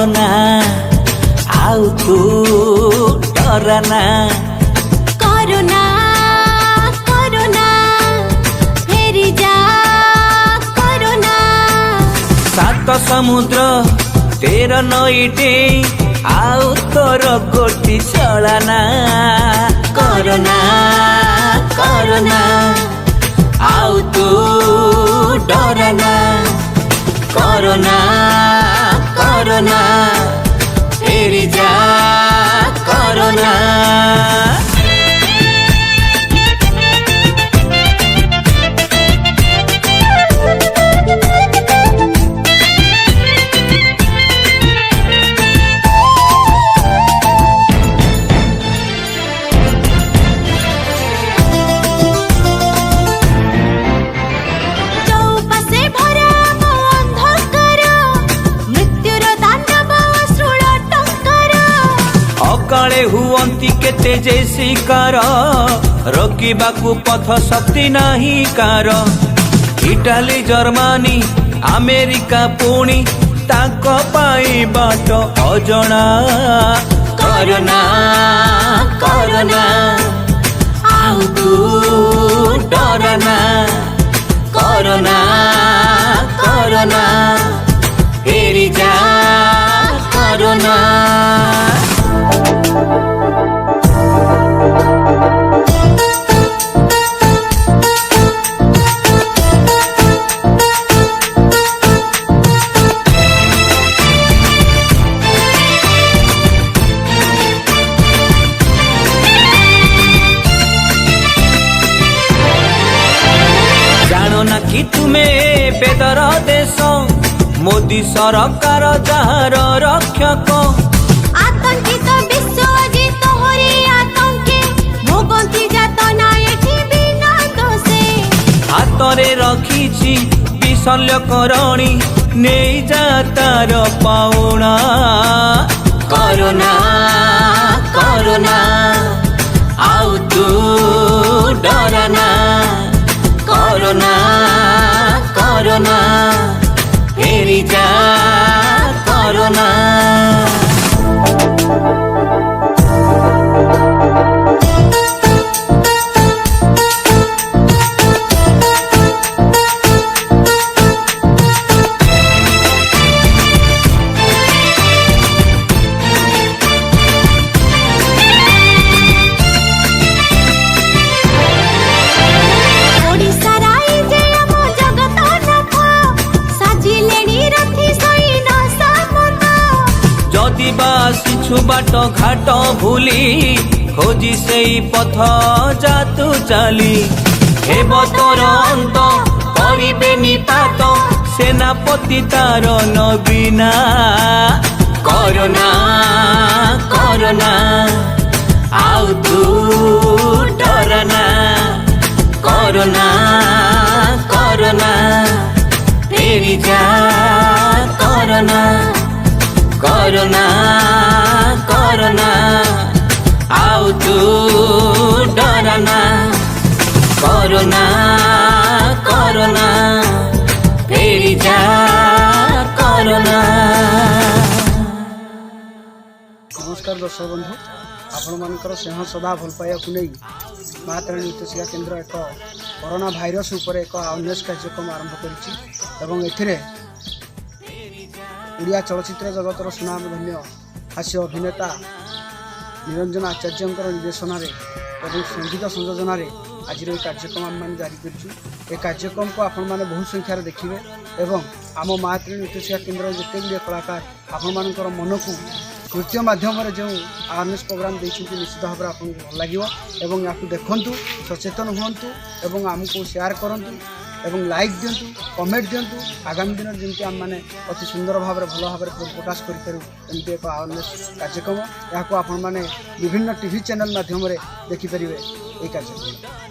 Corona आउ तू डरना कोरोना कोरोना फेरी जा कोरोना। सात समुद्र 13 नईटे आउ तोर गोटी चलाना कोरोना कोरोना आउ तू डरना कोरोना कोरोना फेरी जा कोरोना। अकाले हुअंती केते जे शिकार रोकिबाकू पथ शक्ति नाही कार। इटाली जर्मनी अमेरिका पुणी ताको पाई बाट अजणा कोरोना कोरोना आउ तू डरना कोरोना कोरोना फेरी जा कोरोना। जानो ना कि तुम्हें बेदर देश मोदी सरकार जार रक्षक आतंकित विश्व जी तोहरी आतंके भोगंती जात ना एठी बिना दोषे। हातरे रखीची विशल्य करणी नहीं जा तार पाउना कोरोना कोरोना आउ तू डरना कोरोना कोरोना फेरी जा कोरोना। बाट घाट भूली खोजी से पथ जातु चली हेब तोर अंत करिबे निपात सेनापति तार नबीना कोरोना कोरोना आउ तू डरना कोरोना कोरोना फेरी जा कोरोना कोरोना कोरोना आउ तू डरना कोरोना कोरोना फेरी जा कोरोना। नमस्कार दर्शक बंधु आपण मानकर स्नेह सदा भल पाइबा नहीं माँ तारिणी नृत्य शिक्षा केन्द्र एक कोरोना भाइरस उपर एक अवेयरनेस कार्यक्रम आरंभ कर ओडिया चलचित्र जगतर सुनामधन्य हास्य अभिनेता निरंजन आचार्य निर्देशन और संगीत संयोजन आज कार्यक्रम आम मैंने जारी कर कार्यक्रम को आपण मैंने बहुत संख्यार देखिए एवं आम माँ तारिणी नृत्य शिक्षा केन्द्र जिते गुड़े कलाकार आपण मान मन को नृत्य माध्यम जो अवेयरनेस प्रोग्राम देखते निश्चित भाव में आपको भल लगे या देखु सचेतन हूँ आमको शेयर करूँ एवं लाइक दिंतु कमेंट दिंतु आगामी दिन जमी आम मैंने अति सुंदर भाव में भल भाव में प्रकाश करें एक अवेयरनेस कार्यक्रम यहाँ आपण मैंने विभिन्न टीवी चैनल माध्यम देखिपारे ये कार्यक्रम।